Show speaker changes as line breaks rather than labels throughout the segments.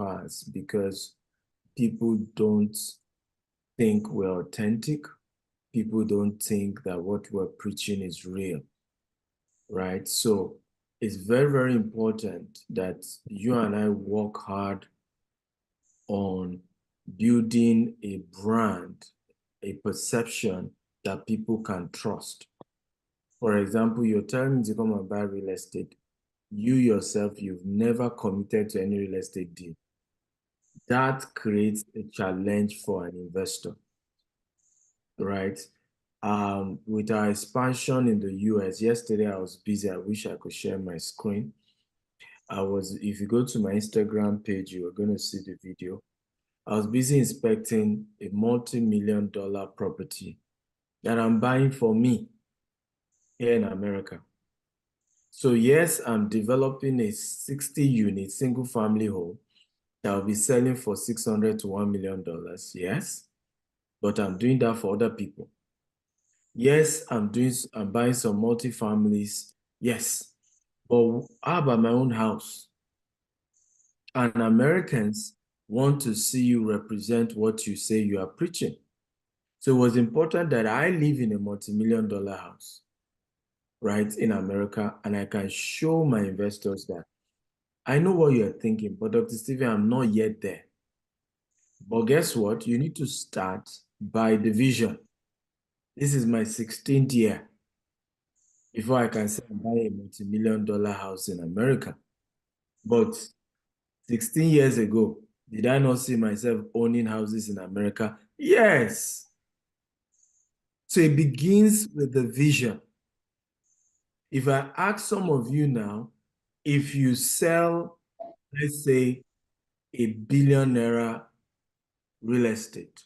pass because people don't think we're authentic. People don't think that what we're preaching is real, right? So it's very, very important that you and I work hard on building a brand, a perception that people can trust. For example, you're telling me to come and buy real estate. You yourself, you've never committed to any real estate deal. That creates a challenge for an investor, right? With our expansion in the US, yesterday I was busy. I wish I could share my screen. If you go to my Instagram page, you are going to see the video. I was busy inspecting a multi-million-dollar property that I'm buying for me here in America. So yes, I'm developing a 60-unit single-family home that will be selling for $600 to $1 million. Yes, but I'm doing that for other people. Yes, I'm buying some multi-families. Yes, but how about my own house? And Americans want to see you represent what you say you are preaching. So it was important that I live in a multi-million-dollar house, right, in America, and I can show my investors that I know what you're thinking, but Dr. Stephen, I'm not yet there. But guess what? You need to start by the vision. This is my 16th year before I can say I'm buying a multi-million-dollar house in America. But 16 years ago, did I not see myself owning houses in America? Yes. So it begins with the vision. If I ask some of you now, if you sell, let's say, $1 billion real estate,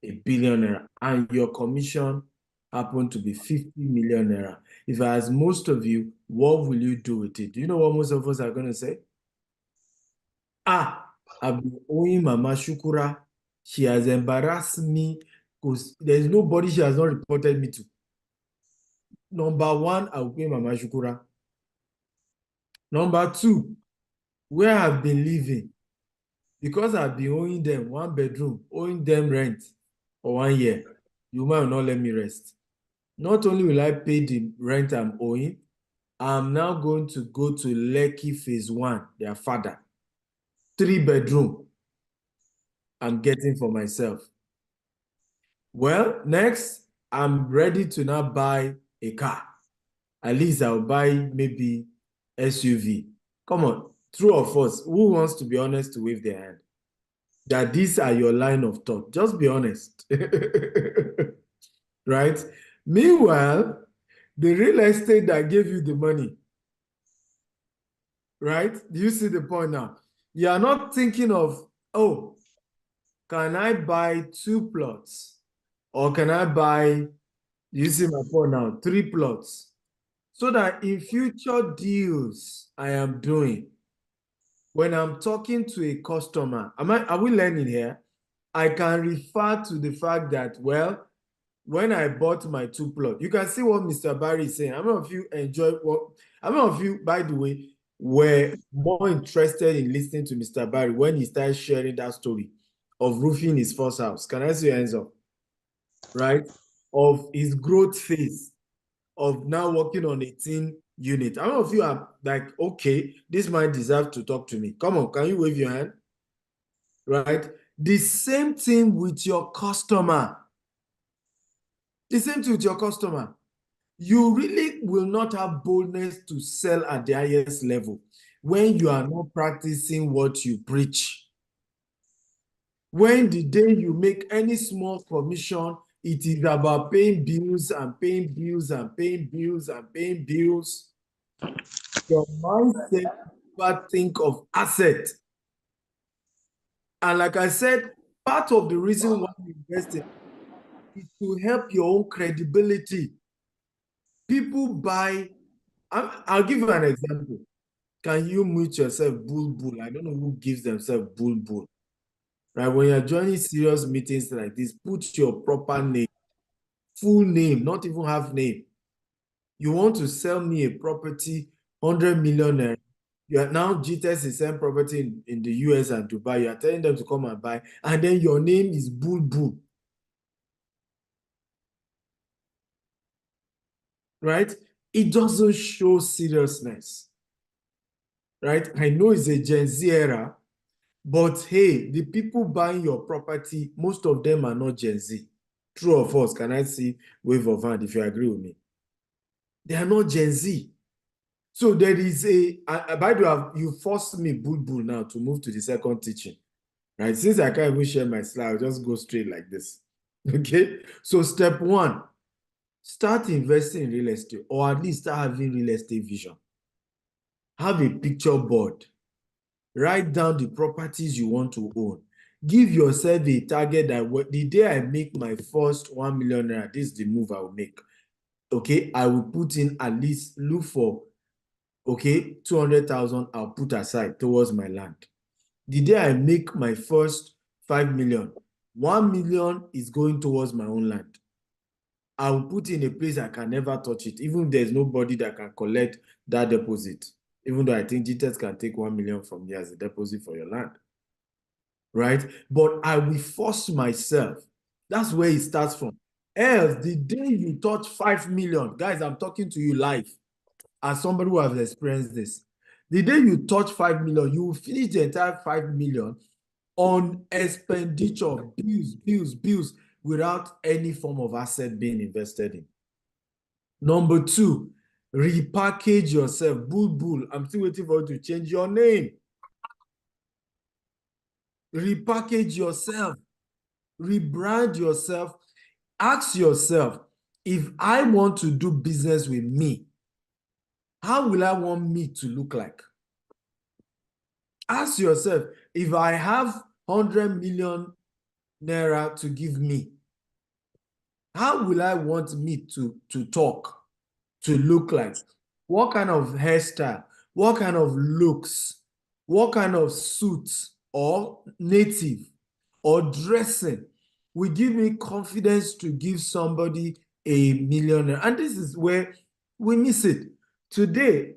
$1 billion, and your commission happened to be 50 million naira. If I ask most of you, what will you do with it? Do you know what most of us are going to say? I've been owing Mama Shukura. She has embarrassed me because there's nobody she has not reported me to. Number one, I will pay Mama Shukura. Number two, where I've been living, because I've been owing them 1 bedroom, owing them rent for 1 year, you might not let me rest. Not only will I pay the rent I'm owing, I'm now going to go to Lekki Phase 1, their father. 3 bedroom I'm getting for myself. Well, next, I'm ready to now buy a car. At least I'll buy maybe SUV. Come on, true or false, who wants to be honest to wave their hand? That these are your line of thought. Just be honest. Right? Meanwhile, the real estate that gave you the money, right? Do you see the point now? You are not thinking of, oh, can I buy 2 plots? Or can I buy, you see my point now, 3 plots? So that in future deals I am doing, when I'm talking to a customer, are we learning here? I can refer to the fact that, well, when I bought my 2 plots, you can see what Mr. Barry is saying. How many of you how many of you, by the way, were more interested in listening to Mr. Barry when he started sharing that story of roofing his first house? Can I see your hands up? Right? Of his growth phase, of now working on 18 units. How many of you are like, okay, this might deserve to talk to me? Come on, can you wave your hand? Right? The same thing with your customer. The same thing with your customer. You really will not have boldness to sell at the highest level when you are not practicing what you preach. When the day you make any small commission, it is about paying bills and paying bills and paying bills and paying bills. Your mindset never think of asset. And like I said, part of the reason why you invested is to help your own credibility. People buy, I'll give you an example. Can you mute yourself, bull? I don't know who gives themselves bull. Right? When you're joining serious meetings like this, put your proper name, full name, not even half name. You want to sell me a property, 100 million naira. You are now GTEx is selling property in the US and Dubai. You are telling them to come and buy, and then your name is Bulbul. Right? It doesn't show seriousness. Right? I know it's a Gen Z era, but hey, the people buying your property, most of them are not Gen Z. True or false? Can I see wave of hand if you agree with me? They are not Gen Z. So there is by the way, you forced me, Bulbul, now to move to the second teaching. Right? Since I can't even share my slide, I'll just go straight like this. Okay? So step one, start investing in real estate, or at least start having real estate vision. Have a picture board. Write down the properties you want to own. Give yourself a target that the day I make my first 1 million naira, this is the move I will make. Okay, I will put in at least, look for, okay, 200,000 I'll put aside towards my land. The day I make my first 5 million, 1 million is going towards my own land. I will put in a place I can never touch it, even if there's nobody that can collect that deposit. Even though I think GTEx can take 1 million from you as a deposit for your land. Right? But I will force myself. That's where it starts from. Else, the day you touch 5 million, guys, I'm talking to you live as somebody who has experienced this. The day you touch 5 million, you will finish the entire 5 million on expenditure, bills, without any form of asset being invested in. Number two, repackage yourself. Bulbul, I'm still waiting for you to change your name. Repackage yourself. Rebrand yourself. Ask yourself, if I want to do business with me, how will I want me to look like? Ask yourself, if I have 100 million naira to give me, how will I want me to talk, to look like? What kind of hairstyle? What kind of looks? What kind of suits or native or dressing will give me confidence to give somebody a millionaire? And this is where we miss it. Today,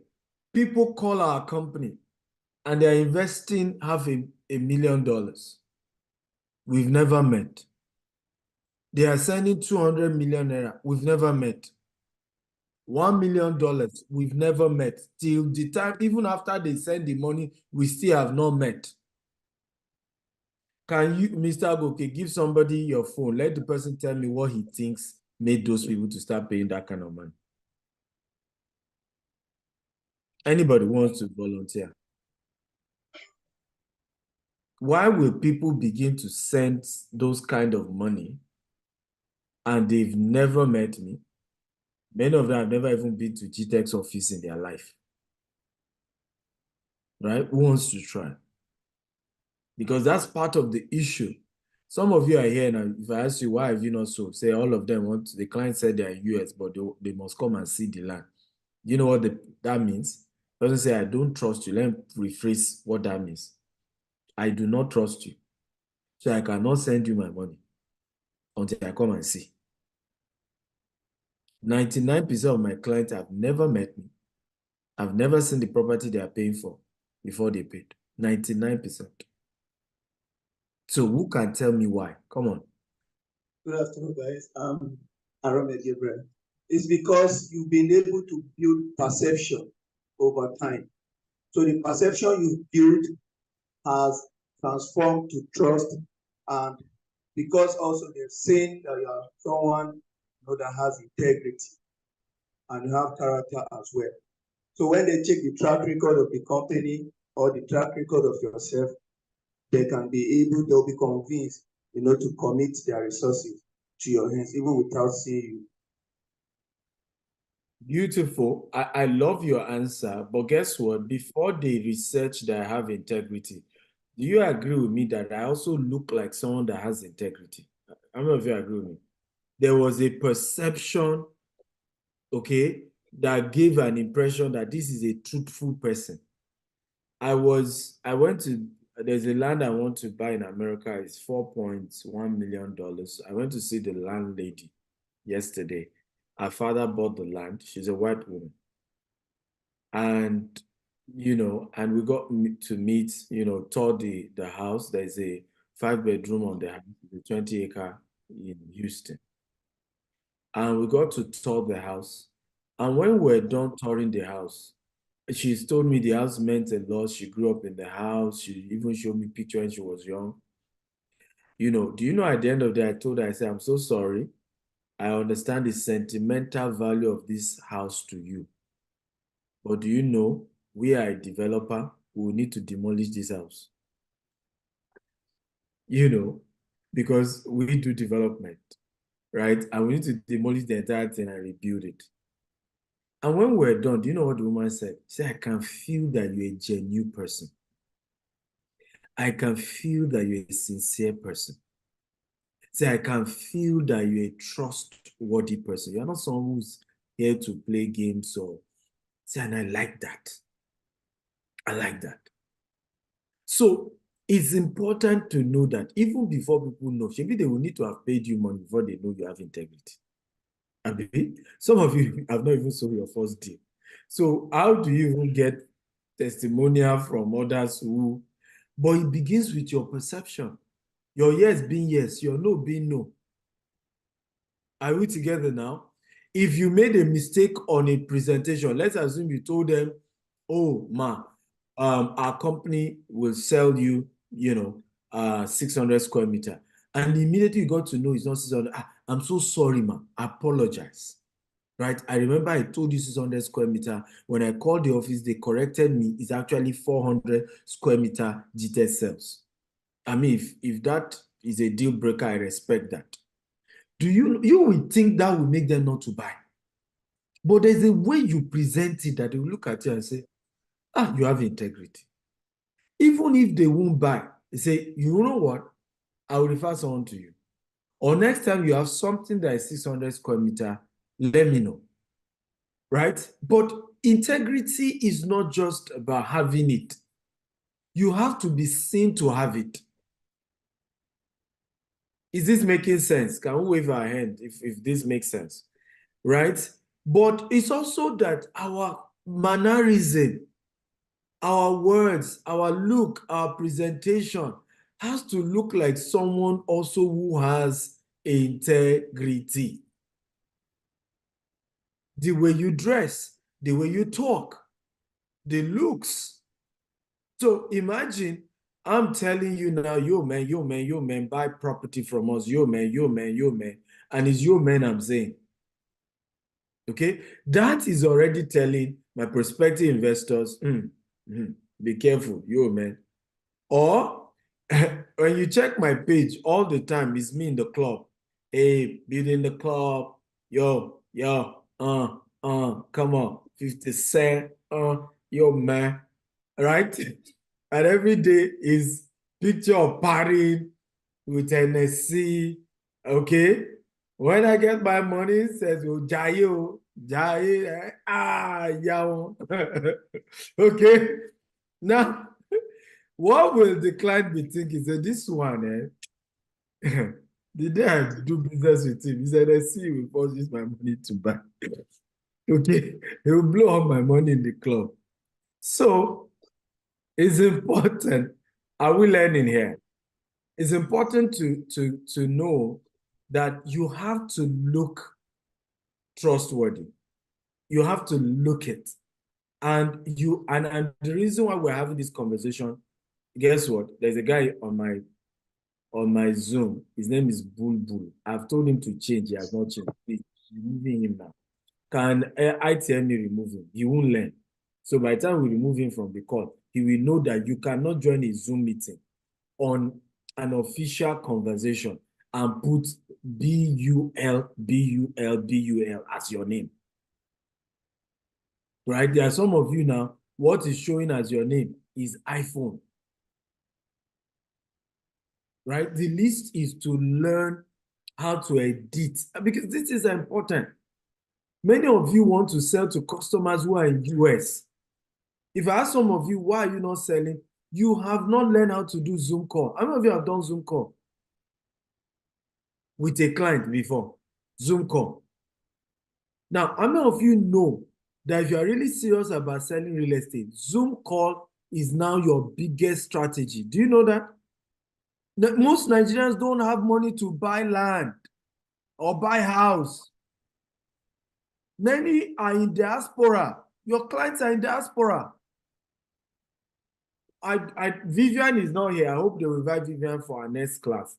people call our company and they're investing $500,000. We've never met. They are sending 200 million naira. We've never met. $1 million, we've never met. Till the time, even after they send the money, we still have not met. Can you, Mr. Agoke, give somebody your phone? Let the person tell me what he thinks made those people to start paying that kind of money. Anybody wants to volunteer? Why will people begin to send those kind of money and they've never met me? Many of them have never even been to GTEx office in their life. Right? Who wants to try? Because that's part of the issue. Some of you are here now. If I ask you, why have you not sold? Say all of them want to, the client said they're in US, but they must come and see the land. You know what that means? It doesn't say, I don't trust you. Let me rephrase what that means. I do not trust you. So I cannot send you my money until I come and see. 99% of my clients have never met me. I've never seen the property they are paying for before they paid. 99%. So who can tell me why? Come on.
Good afternoon, guys. Arome Gabriel. It's because you've been able to build perception over time. So the perception you built has transformed to trust, and because also they've seen that you are someone that has integrity and you have character as well. So when they check the track record of the company or the track record of yourself, they can be able, they'll be convinced, to commit their resources to your hands, even without seeing you.
Beautiful. I love your answer, but guess what? Before they research that I have integrity, do you agree with me that I also look like someone that has integrity? How many of you agree with me? There was a perception, okay, that gave an impression that this is a truthful person. There's a land I want to buy in America. It's $4.1 million. I went to see the landlady yesterday. Her father bought the land. She's a white woman. And and we got to meet, tour the house. There's a 5-bedroom on the house, the 20-acre in Houston. And we got to tour the house. And when we're done touring the house, she's told me the house meant a lot. She grew up in the house. She even showed me picture when she was young. Do you know at the end of the day, I told her, I said, I'm so sorry. I understand the sentimental value of this house to you. But do you know, we are a developer. We will need to demolish this house. Because we do development, right? And we need to demolish the entire thing and rebuild it. And when we're done, do you know what the woman said? She said, I can feel that you're a genuine person. I can feel that you're a sincere person. Say, I can feel that you're a trustworthy person. You're not someone who's here to play games or say, and I like that. I like that. So it's important to know that even before people know, maybe they will need to have paid you money before they know you have integrity. I mean, some of you have not even sold your first deal. So how do you even get testimonial from others who, but it begins with your perception. Your yes being yes, your no being no. Are we together now? If you made a mistake on a presentation, let's assume you told them, oh, our company will sell you, 600 square meter. And immediately you got to know it's not 600. I'm so sorry, ma. I apologize. Right? I remember I told you 600 square meter. When I called the office, they corrected me. It's actually 400 square meter GTS sales. I mean, if that is a deal breaker, I respect that. You will think that will make them not to buy. But there's a way you present it that they will look at you and say, you have integrity. Even if they won't buy, they say, you know what? I will refer someone to you. Or next time you have something that is 600 square meter, let me know. Right? But integrity is not just about having it. You have to be seen to have it. Is this making sense? Can we wave our hand if this makes sense? Right? But it's also that our mannerism, our words, our look, our presentation has to look like someone also who has integrity. The way you dress, the way you talk, the looks. So imagine I'm telling you now, yo man, buy property from us, yo man, and it's yo man I'm saying. Okay, that is already telling my prospective investors, be careful, yo man. Or when you check my page all the time, it's me in the club. Hey, building the club, yo, come on, 50 cent, yo man, right? And every day is picture of partying with NSC, okay? When I get my money, it says, oh, Jayo, Yao. Okay? Now, what will the client be thinking? Say, this one, the day I do business with him, he said, I see you will first use my money to buy. Okay? He will blow all my money in the club. So, it's important. Are we learning here? It's important to know that you have to look trustworthy. You have to look it. And the reason why we're having this conversation, guess what? There's a guy on my Zoom. His name is Bulbul. I've told him to change. He has not changed. Please, removing him now. Can ITM remove him? He won't learn. So by the time we remove him from the call, he will know that you cannot join a Zoom meeting on an official conversation and put BUL as your name. Right? There are some of you now, what is showing as your name is iPhone. Right? The list is to learn how to edit, because this is important. Many of you want to sell to customers who are in US. If I ask some of you, why are you not selling? You have not learned how to do Zoom call. How many of you have done Zoom call with a client before? Zoom call. Now, how many of you know that if you are really serious about selling real estate, Zoom call is now your biggest strategy. Do you know that? Most Nigerians don't have money to buy land or buy house. Many are in diaspora. Your clients are in diaspora. Vivian is not here. I hope they will invite Vivian for our next class.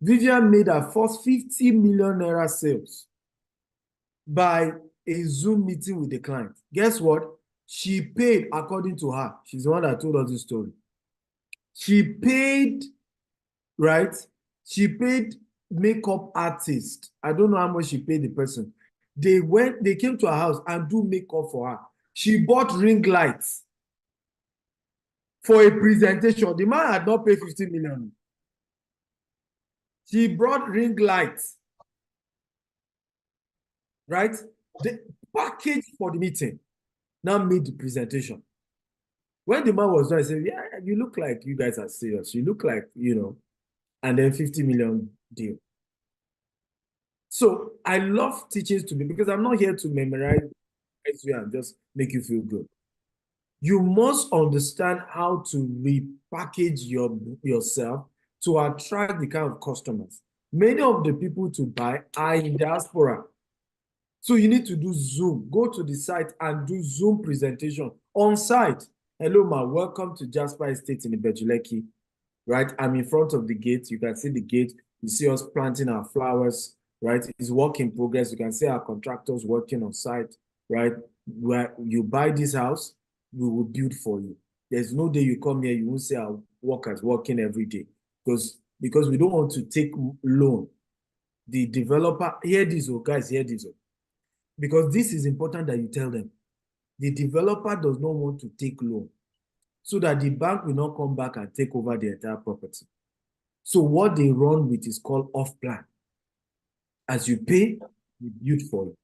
Vivian made her first 50 million naira sales by a Zoom meeting with the client. Guess what? She paid, according to her, she's the one that told us this story. She paid, right? She paid makeup artist. I don't know how much she paid the person. They came to her house and do makeup for her. She bought ring lights for a presentation. The man had not paid 50 million. She brought ring lights, right? The package for the meeting now made the presentation. When the man was done, I said, yeah, you look like you guys are serious. You look like, and then 50 million deal. So I love teaching to me because I'm not here to memorize you and just make you feel good. You must understand how to repackage yourself to attract the kind of customers. Many of the people to buy are in diaspora. So you need to do Zoom. Go to the site and do Zoom presentation on site. Hello, ma. Welcome to Jasper Estate in Ibejuleki. Right? I'm in front of the gate. You can see the gate. You see us planting our flowers. Right? It's work in progress. You can see our contractors working on site. Right? Where you buy this house, we will build for you. There's no day you come here, you won't see our workers working every day because we don't want to take loan. The developer, hear this, oh guys, hear this, oh. Because this is important that you tell them. The developer does not want to take loan so that the bank will not come back and take over the entire property. So what they run with is called off-plan. As you pay, we build for you.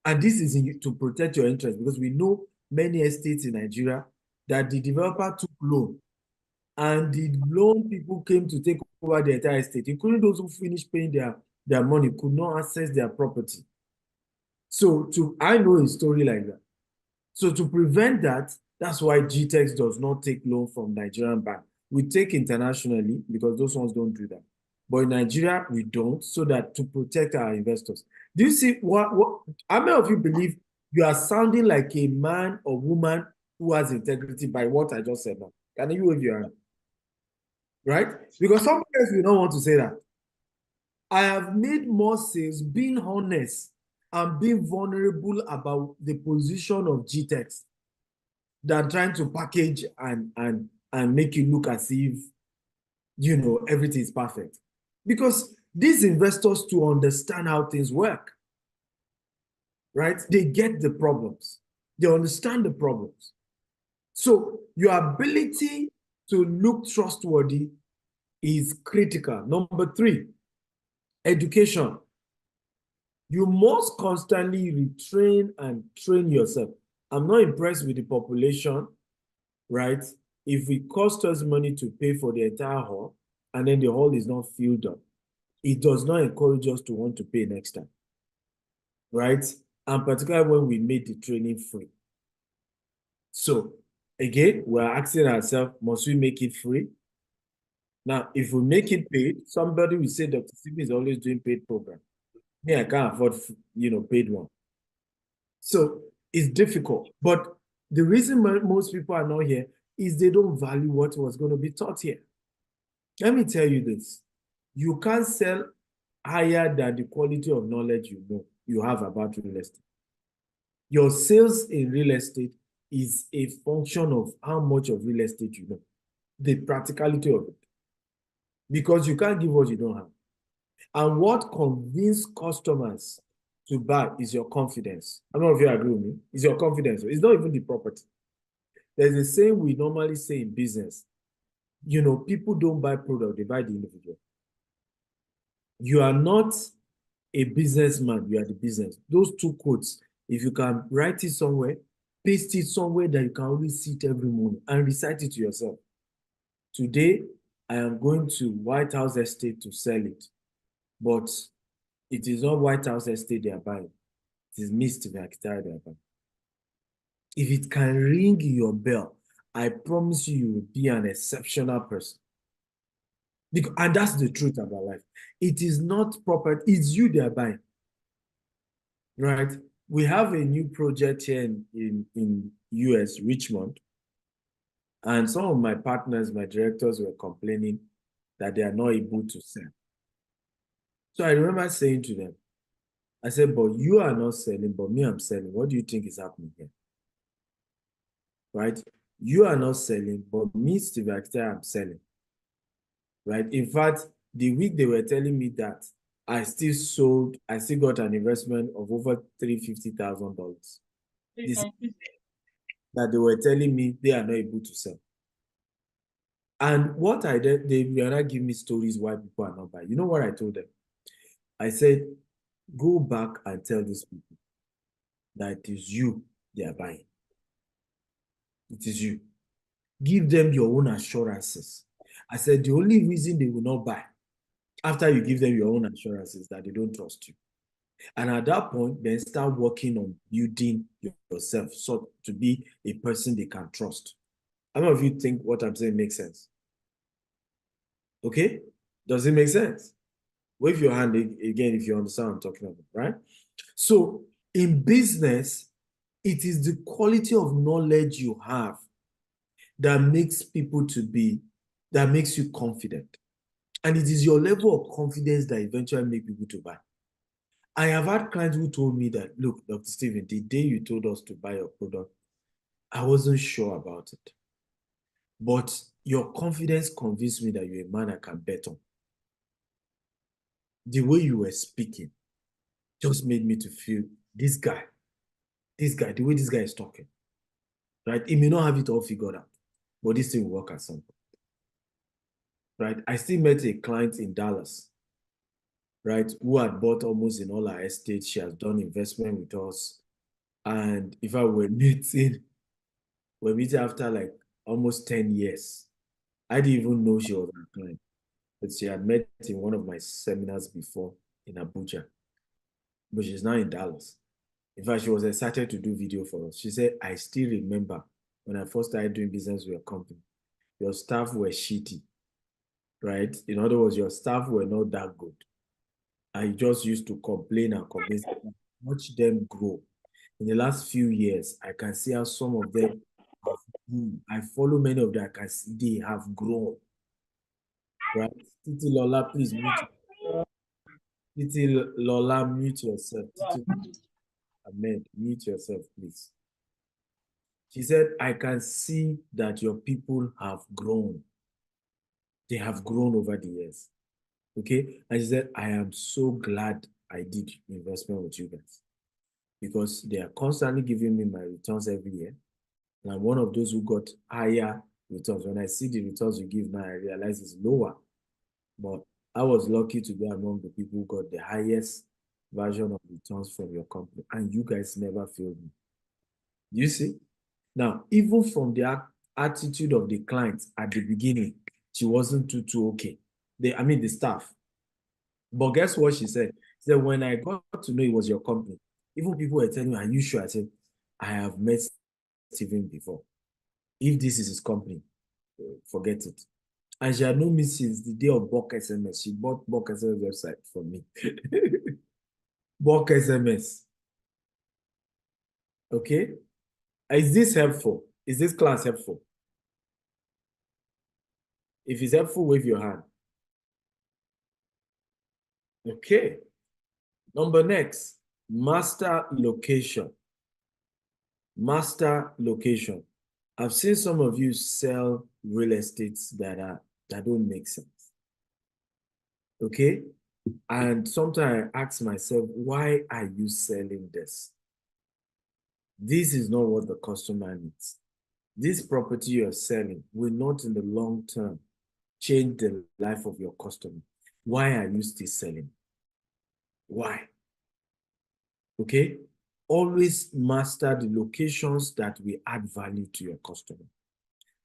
And this is to protect your interest because we know many estates in Nigeria that the developer took loan and the loan people came to take over the entire estate, including those who finished paying their money, could not access their property. So I know a story like that. So to prevent that, that's why GTEx does not take loan from Nigerian bank. We take internationally because those ones don't do that. But in Nigeria, we don't, so that to protect our investors. Do you see how many of you believe you are sounding like a man or woman who has integrity by what I just said now? Can you wave your hand? Right? Because some players will not want to say that. I have made more sales being honest and being vulnerable about the position of GTEx than trying to package and make you look as if everything is perfect. Because these investors to understand how things work, right? They get the problems. They understand the problems. So your ability to look trustworthy is critical. Number 3, education. You must constantly retrain and train yourself. I'm not impressed with the population, right? If it costs us money to pay for the entire hall and then the hall is not filled up, it does not encourage us to want to pay next time, right? And particularly when we made the training free. So again, we're asking ourselves, must we make it free? Now, if we make it paid, somebody will say Dr. Stephen is always doing paid program. Me, I can't afford, paid one. So it's difficult. But the reason most people are not here is they don't value what was going to be taught here. Let me tell you this. You can't sell higher than the quality of knowledge you have about real estate. Your sales in real estate is a function of how much of real estate you know, the practicality of it. Because you can't give what you don't have. And what convinces customers to buy is your confidence. I don't know if you agree with me. It's your confidence. It's not even the property. There's a saying we normally say in business. People don't buy product, they buy the individual. You are not a businessman, you are the business. Those 2 quotes, if you can write it somewhere, paste it somewhere that you can always see it every morning and recite it to yourself. Today, I am going to White House Estate to sell it. But it is not White House Estate they are buying. It is Mist Vakitari they are buying. If it can ring your bell, I promise you, you will be an exceptional person. Because, and that's the truth about life. It is not proper, it's you they are buying. Right? We have a new project here in US, Richmond, and some of my partners, my directors were complaining that they are not able to sell. So I remember saying to them, I said, but you are not selling, but me, I'm selling. What do you think is happening here? Right? You are not selling, but me, Steve Actor, I'm selling. Right? In fact, the week they were telling me that, I still got an investment of over $350,000. That they were telling me they are not able to sell. And what I did, they were not giving me stories why people are not buying. You know what I told them? I said, go back and tell these people that it is you they are buying. It is you. Give them your own assurances. I said, the only reason they will not buy after you give them your own assurances is that they don't trust you. And at that point, then start working on building yourself so to be a person they can trust. How many of you think what I'm saying makes sense? Okay? Does it make sense? Wave your hand again if you understand what I'm talking about, right? So in business, it is the quality of knowledge you have that makes that makes you confident. And it is your level of confidence that eventually make people to buy. I have had clients who told me that, look, Dr. Stephen, the day you told us to buy your product, I wasn't sure about it. But your confidence convinced me that you're a man I can bet on. The way you were speaking just made me to feel this guy, the way this guy is talking, right? He may not have it all figured out, but this thing will work at some point, right? I still met a client in Dallas, right, who had bought almost in all her estate. She has done investment with us. And if I were meeting, we're meeting after like almost 10 years. I didn't even know she was a client, but she had met in one of my seminars before in Abuja, but she's now in Dallas. In fact, she was excited to do video for us. She said, I still remember when I first started doing business with your company, your staff were shitty, right? In other words, your staff were not that good. I just used to complain and complain, watch them grow. In the last few years, I can see how some of them have grown. I follow many of them, I can see they have grown, right? Titi Lola, please mute. Titi Lola, mute yourself. Titi, Ahmed, mute yourself, please. She said, I can see that your people have grown. They have grown over the years. Okay? And she said, I am so glad I did investment with you guys because they are constantly giving me my returns every year. And I'm one of those who got higher returns. When I see the returns you give now, I realize it's lower. But I was lucky to be among the people who got the highest version of returns from your company. And you guys never failed me. You see? Now, even from the attitude of the clients at the beginning, she wasn't too okay. The staff. But guess what she said? She said, when I got to know it was your company, even people were telling me, are you sure? I said, I have met Stephen before. If this is his company, forget it. And she had known me since the day of Bulk SMS. She bought Bulk SMS website for me. Bulk SMS. Okay? Is this helpful? Is this class helpful? If it's helpful, wave your hand. Okay. Number next, master location. Master location. I've seen some of you sell real estates that don't make sense. Okay? And sometimes I ask myself, why are you selling this? This is not what the customer needs. This property you're selling will not in the long term change the life of your customer. Why are you still selling? Why? Okay? Always master the locations that will add value to your customer.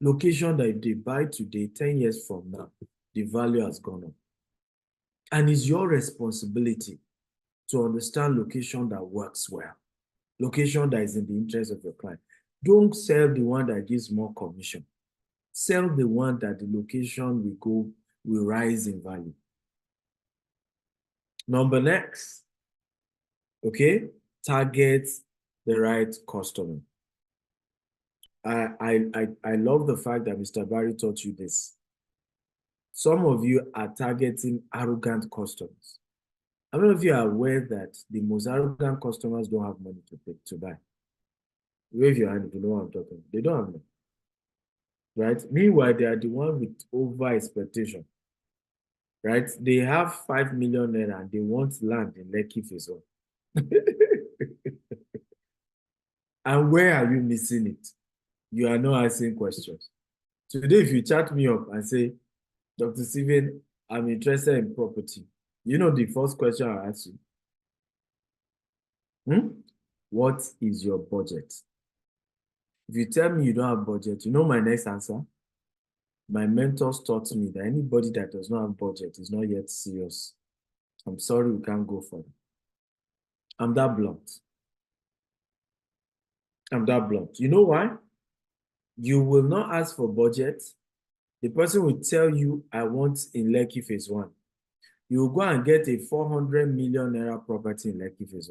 Location that if they buy today, 10 years from now, the value has gone up. And it's your responsibility to understand location that works well, location that is in the interest of your client. Don't sell the one that gives more commission. Sell the one that the location will rise in value. Number next, okay, target the right customer. I love the fact that Mr. Barry taught you this. Some of you are targeting arrogant customers. How many of you are aware that the most arrogant customers don't have money to buy? Wave your hand if you know what I'm talking about. They don't have money. Right? Meanwhile, they are the one with over expectation. Right? They have 5 million naira and they want land in Lekki Phase 1. And where are you missing it? You are not asking questions. Today, if you chat me up and say, Dr. Stephen, I'm interested in property, you know the first question I'll ask you. What is your budget? If you tell me you don't have budget, you know my next answer? My mentors taught me that anybody that does not have budget is not yet serious. I'm sorry, we can't go for it. I'm that blunt. I'm that blunt. You know why? You will not ask for budget. The person will tell you, I want in Lekki Phase 1. You will go and get a 400 million naira property in Lekki Phase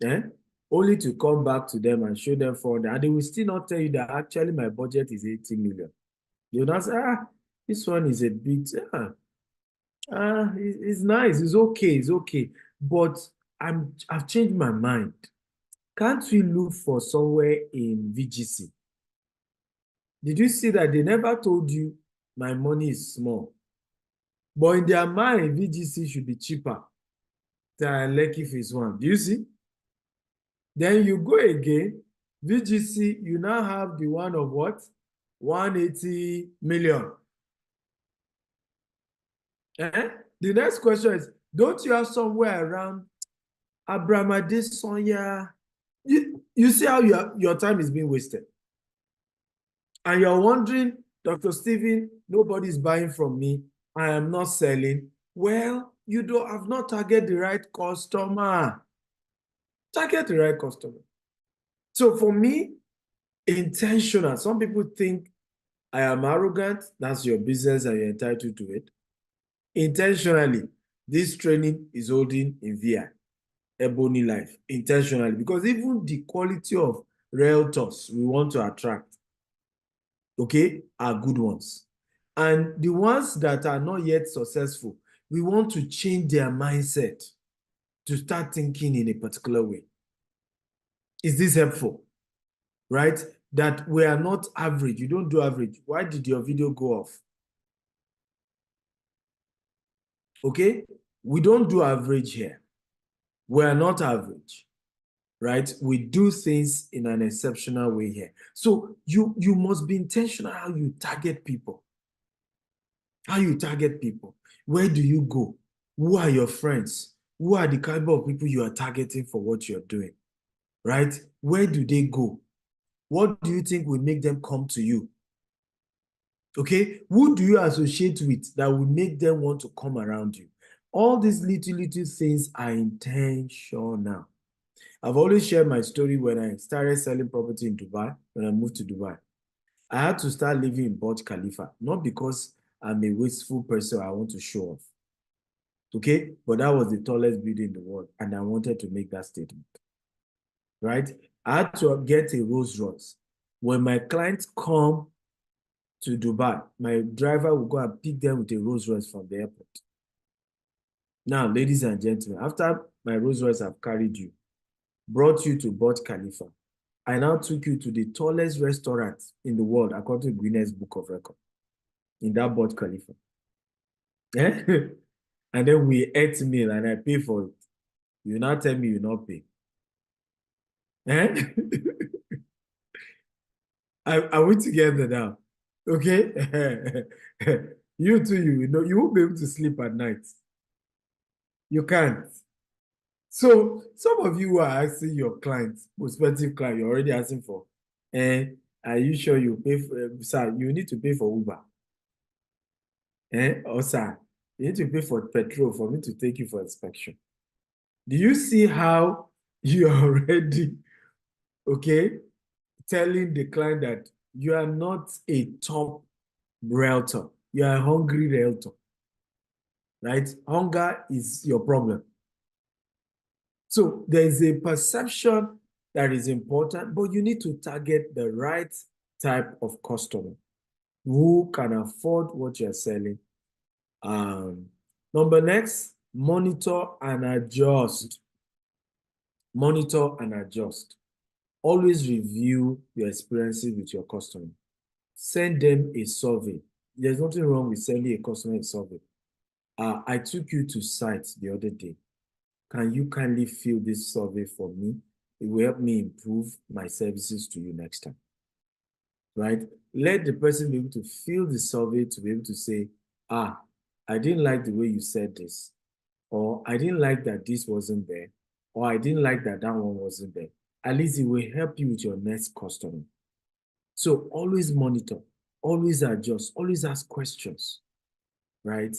1. Only to come back to them and show them 400. And they will still not tell you that actually my budget is 80 million. They will not say, this one is a bit, it's nice, it's okay. But I've changed my mind. Can't we look for somewhere in VGC? Did you see that they never told you my money is small? But in their mind, VGC should be cheaper than Lekki Phase 1. Do you see? Then you go again, VGC, you now have the one of what? 180 million. The next question is, don't you have somewhere around Abramade Sonya? You see how your time is being wasted. And you're wondering, Dr. Stephen, nobody's buying from me. I am not selling. Well, you have not targeted the right customer. Target the right customer. So for me, intentional. Some people think I am arrogant. That's your business and you're entitled to it. Intentionally, this training is holding in VI, Ebony Life, intentionally, because even the quality of realtors we want to attract, okay, are good ones. And the ones that are not yet successful, we want to change their mindset to start thinking in a particular way. Is this helpful? Right? That we are not average. You don't do average. Why did your video go off? Okay? We don't do average here. We are not average. Right? We do things in an exceptional way here. So you must be intentional how you target people. How you target people. Where do you go? Who are your friends? Who are the caliber of people you are targeting for what you're doing? Right? Where do they go? What do you think will make them come to you? Okay? Who do you associate with that will make them want to come around you? All these little things are intentional. I've always shared my story when I started selling property in Dubai, when I moved to Dubai. I had to start living in Burj Khalifa, not because I'm a wasteful person, I want to show off. Okay? But that was the tallest building in the world, and I wanted to make that statement. Right? I had to get a Rolls Royce. When my clients come to Dubai, my driver will go and pick them with a Rolls Royce from the airport. Now, ladies and gentlemen, after my Rolls Royce have carried you, brought you to Burj Khalifa, I now took you to the tallest restaurant in the world, according to Guinness Book of Records, in that Burj Khalifa. And then we ate meal and I pay for it. You now tell me you not pay. Are we together now? Okay? You too, you know, you won't be able to sleep at night. You can't. So some of you are asking your clients, prospective client, you're already asking for, are you sure you pay for, sir, you need to pay for Uber. Or sir, you need to pay for petrol for me to take you for inspection. Do you see how you are already, okay? telling the client that you are not a top realtor, you are a hungry realtor, right? Hunger is your problem. So there's a perception that is important, but you need to target the right type of customer who can afford what you're selling. Number next, monitor and adjust. Monitor and adjust. Always review your experiences with your customer. Send them a survey. There's nothing wrong with sending a customer a survey. I took you to site the other day. Can you kindly fill this survey for me? It will help me improve my services to you next time. Right? Let the person be able to fill the survey to be able to say, I didn't like the way you said this, or I didn't like that this wasn't there, or I didn't like that that one wasn't there. At least it will help you with your next customer. So always monitor, always adjust, always ask questions, right?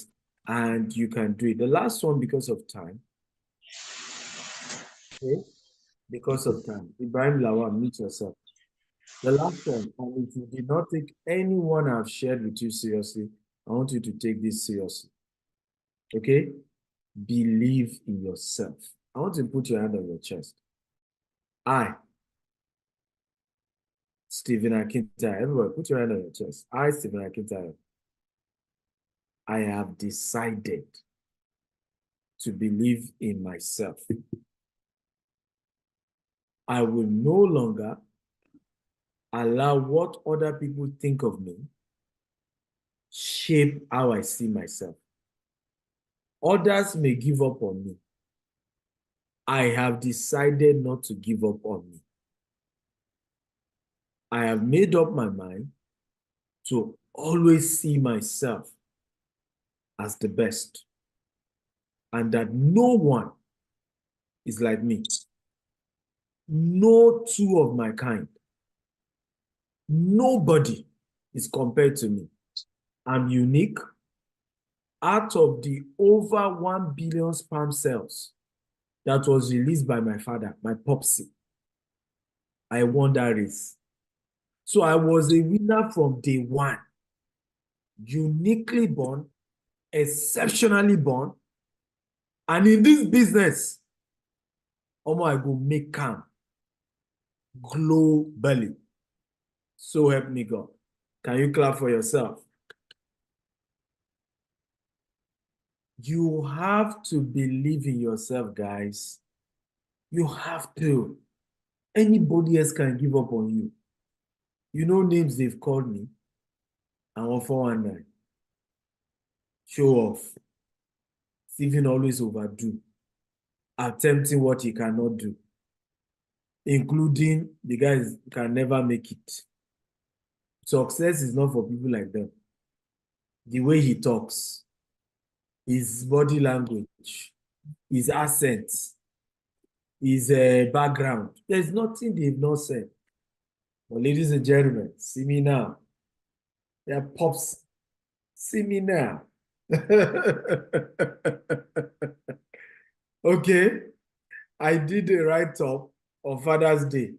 And you can do it. The last one, because of time. Okay? Because of time. Ibrahim Lawal, meet yourself. The last one, and if you did not take anyone I've shared with you seriously, I want you to take this seriously. Okay? Believe in yourself. I want you to put your hand on your chest. I, Stephen Akintayo. Everybody, put your hand on your chest. I, Stephen Akintayo. I have decided to believe in myself. I will no longer allow what other people think of me shape how I see myself. Others may give up on me. I have decided not to give up on me. I have made up my mind to always see myself as the best, and that no one is like me. No two of my kind. Nobody is compared to me. I'm unique. Out of the over 1 billion sperm cells that was released by my father, my popsy, I won that race. So I was a winner from day one. Uniquely born, exceptionally born. And in this business, I go make calm globally. So help me God. Can you clap for yourself? You have to believe in yourself, guys. You have to. Anybody else can give up on you. You know names they've called me? I'm on 419. Show off. Stephen always overdo. Attempting what he cannot do. Including the guys can never make it. Success is not for people like them. The way he talks, his body language, his accent, his background. There's nothing they've not said. But ladies and gentlemen, see me now. Yeah, pops, see me now. Okay, I did a write-up on Father's Day.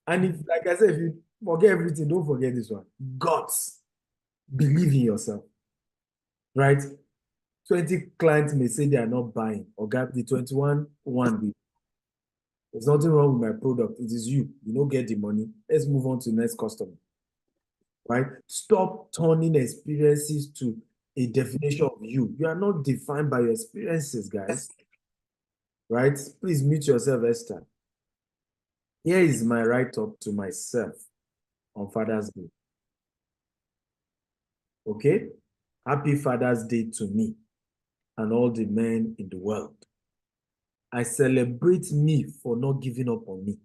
And if, like I said, if you forget everything, don't forget this one. Guts. Believe in yourself. Right? 20 clients may say they are not buying, or got the 21 one. There's nothing wrong with my product. It is you. You don't get the money. Let's move on to the next customer. Right? Stop turning experiences to a definition of you. You are not defined by your experiences, guys. Right? Please mute yourself, Esther. Here is my write-up to myself on Father's Day. Okay? Happy Father's Day to me and all the men in the world. I celebrate me for not giving up on me.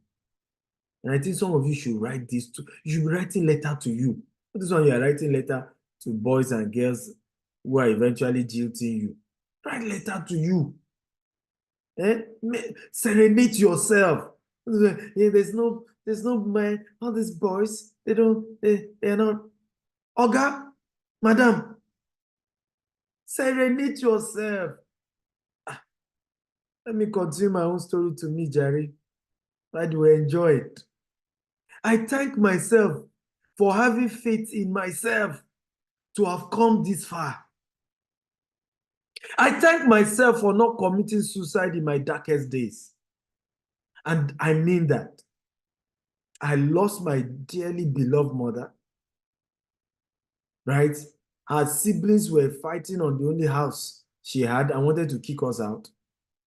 And I think some of you should write this too. You should be writing letter to you. This one you are writing letter to boys and girls who are eventually jilting you. Write letter to you. Serenade yourself. Yeah, there's no man. All these boys, they're not. Oga, madam, serenade yourself. Let me continue my own story to me, Jerry. I do enjoy it. I thank myself for having faith in myself to have come this far. I thank myself for not committing suicide in my darkest days. And I mean that. I lost my dearly beloved mother, right? Her siblings were fighting on the only house she had and wanted to kick us out.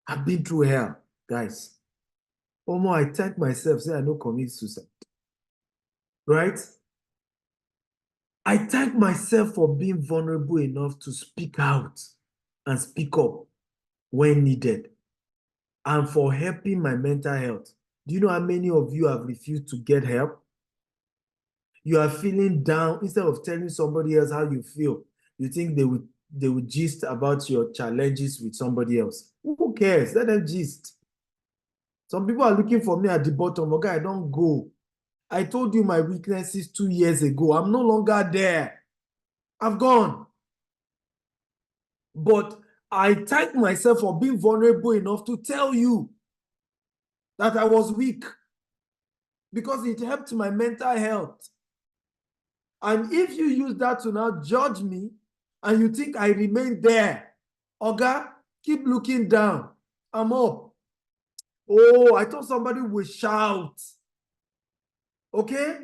I've been through hell, guys. Omo, I thank myself, say I no commit suicide, right? I thank myself for being vulnerable enough to speak out and speak up when needed, and for helping my mental health. Do you know how many of you have refused to get help? You are feeling down. Instead of telling somebody else how you feel, you think they would gist about your challenges with somebody else. Who cares? Let them gist. Some people are looking for me at the bottom. Okay, I don't go. I told you my weaknesses 2 years ago. I'm no longer there. I've gone. But I thank myself for being vulnerable enough to tell you that I was weak, because it helped my mental health. And if you use that to now judge me and you think I remain there, Oga, keep looking down. I'm up. Oh, I thought somebody would shout. Okay?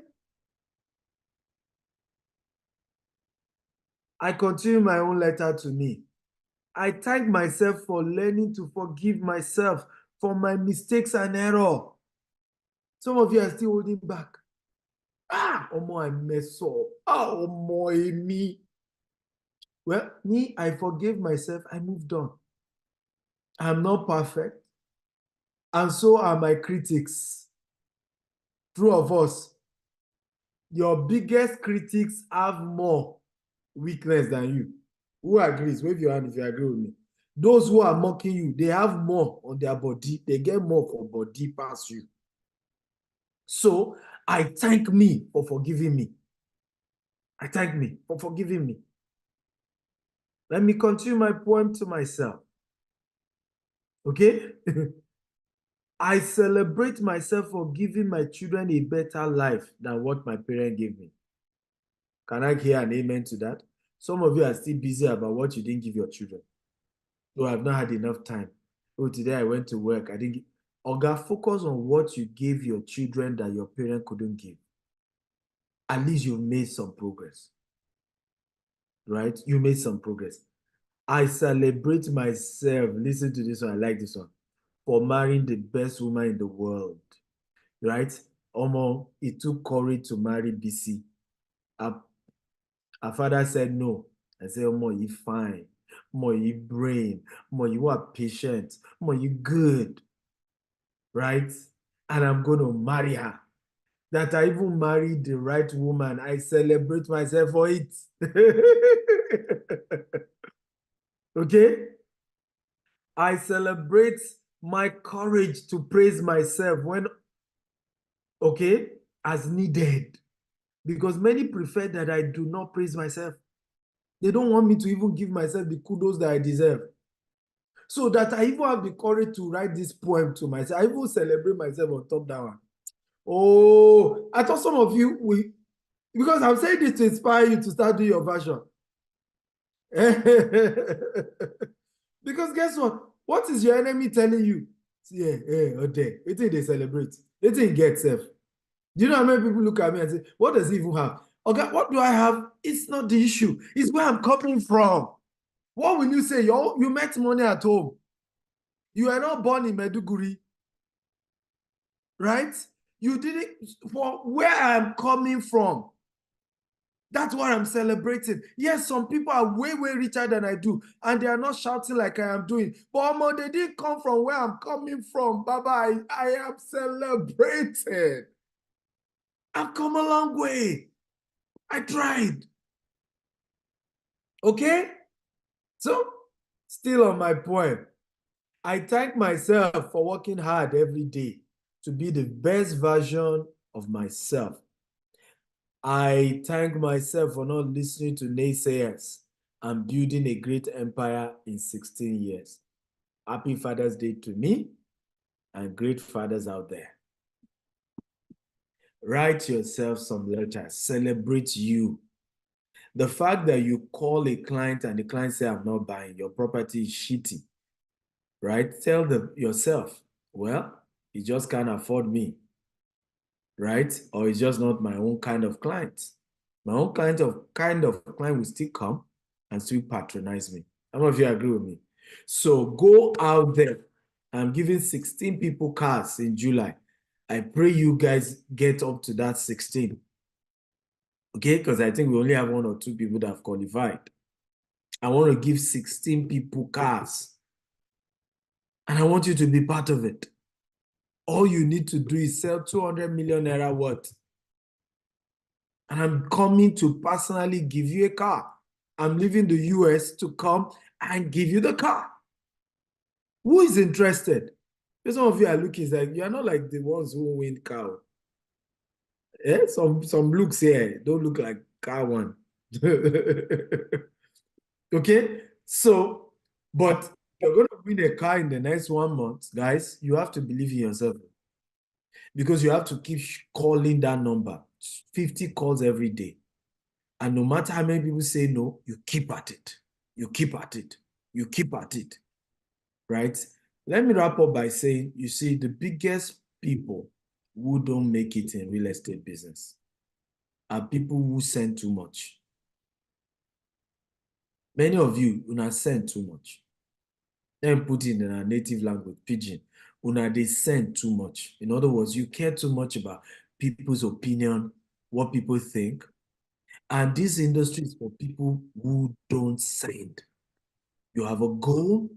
I continue my own letter to me. I thank myself for learning to forgive myself for my mistakes and error. Some of you are still holding back. Omo, I mess up. Omo, me. Well, me, I forgave myself. I moved on. I'm not perfect. And so are my critics. True of us. Your biggest critics have more weakness than you. Who agrees? Wave your hand if you agree with me. Those who are mocking you, they have more on their body. They get more for body past you. So I thank me for forgiving me. I thank me for forgiving me. Let me continue my poem to myself. Okay? I celebrate myself for giving my children a better life than what my parents gave me. Can I hear an amen to that? Some of you are still busy about what you didn't give your children. Oh, I've not had enough time. Oh, today I went to work. I didn't give. Oga, focus on what you gave your children that your parent couldn't give. At least you made some progress. Right? You made some progress. I celebrate myself. Listen to this one. I like this one. For marrying the best woman in the world. Right? Omo, it took courage to marry BC. Her father said no. I said, Omo, you fine. Omo, you brain. Omo, you are patient. Omo, you good. Right? And I'm going to marry her. That I even married the right woman. I celebrate myself for it. Okay? I celebrate my courage to praise myself when, okay, as needed. Because many prefer that I do not praise myself. They don't want me to even give myself the kudos that I deserve. So that I even have the courage to write this poem to myself. I even celebrate myself on top that one. Oh, I thought some of you will, because I'm saying this to inspire you to start doing your version. Because guess what? What is your enemy telling you? Yeah, okay. What did they celebrate? What did get self? Do you know how many people look at me and say, what does he even have? Okay, what do I have? It's not the issue. It's where I'm coming from. What will you say? You met money at home. You are not born in Meduguri. Right? You didn't, for where I'm coming from. That's what I'm celebrating. Yes, some people are way, way richer than I do, and they are not shouting like I am doing. But Omo, they didn't come from where I'm coming from. Baba, I am celebrating. I've come a long way. I tried. Okay? So, still on my point, I thank myself for working hard every day to be the best version of myself. I thank myself for not listening to naysayers and building a great empire in 16 years. Happy Father's Day to me and great fathers out there. Write yourself some letters. Celebrate you. The fact that you call a client and the client say, I'm not buying, your property is shitty, right? Tell yourself, well, you just can't afford me, right? Or it's just not my own kind of client. My own kind of client will still come and still patronize me. I don't know if you agree with me. So go out there. I'm giving 16 people cars in July. I pray you guys get up to that 16. Okay, because I think we only have 1 or 2 people that have qualified. I want to give 16 people cars. And I want you to be part of it. All you need to do is sell 200 million naira worth. And I'm coming to personally give you a car. I'm leaving the US to come and give you the car. Who is interested? Because some of you are looking like you are not like the ones who win car. Yeah, some looks here don't look like car one. Okay, so but you're going to win a car in the next 1 month, guys. You have to believe in yourself because you have to keep calling that number, 50 calls every day. And no matter how many people say no, you keep at it. You keep at it. You keep at it, right? Let me wrap up by saying, you see, the biggest people who don't make it in real estate business are people who send too much. Many of you, una send too much. Then put it in our native language, pidgin. Una, they send too much. In other words, you care too much about people's opinion, what people think. And this industry is for people who don't send. You have a goal,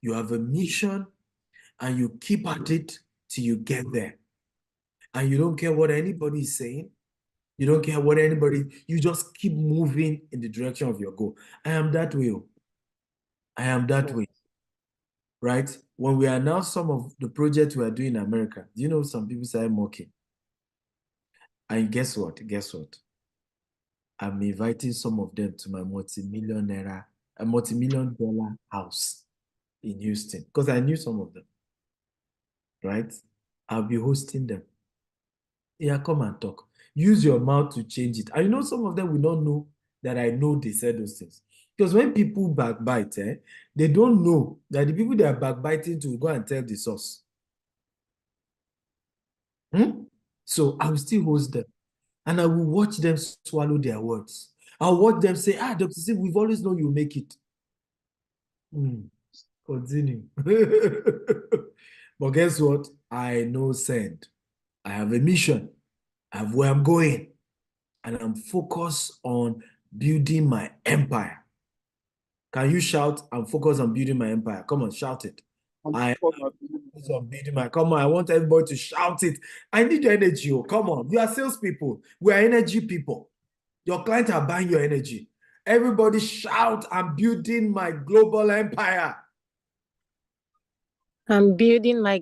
you have a mission, and you keep at it till you get there. And you don't care what anybody is saying. You don't care what anybody, you just keep moving in the direction of your goal. I am that way. I am that way. Right? When we announce some of the projects we are doing in America, do you know some people started mocking? And guess what? Guess what? I'm inviting some of them to my multi-million dollar house in Houston because I knew some of them. Right? I'll be hosting them. Yeah, come and talk. Use your mouth to change it. And you know, some of them will not know that I know they said those things. Because when people backbite, they don't know that the people they are backbiting to go and tell the source. So I will still host them. And I will watch them swallow their words. I'll watch them say, Dr. Steve, we've always known you make it. Continue. But guess what? I know send. I have a mission. I have where I'm going. And I'm focused on building my empire. Can you shout, I'm focused on building my empire? Come on, shout it. I am focused on building my, come on, I want everybody to shout it. I need your energy. Come on, you are salespeople. We are energy people. Your clients are buying your energy. Everybody shout, I'm building my global empire.
I'm building my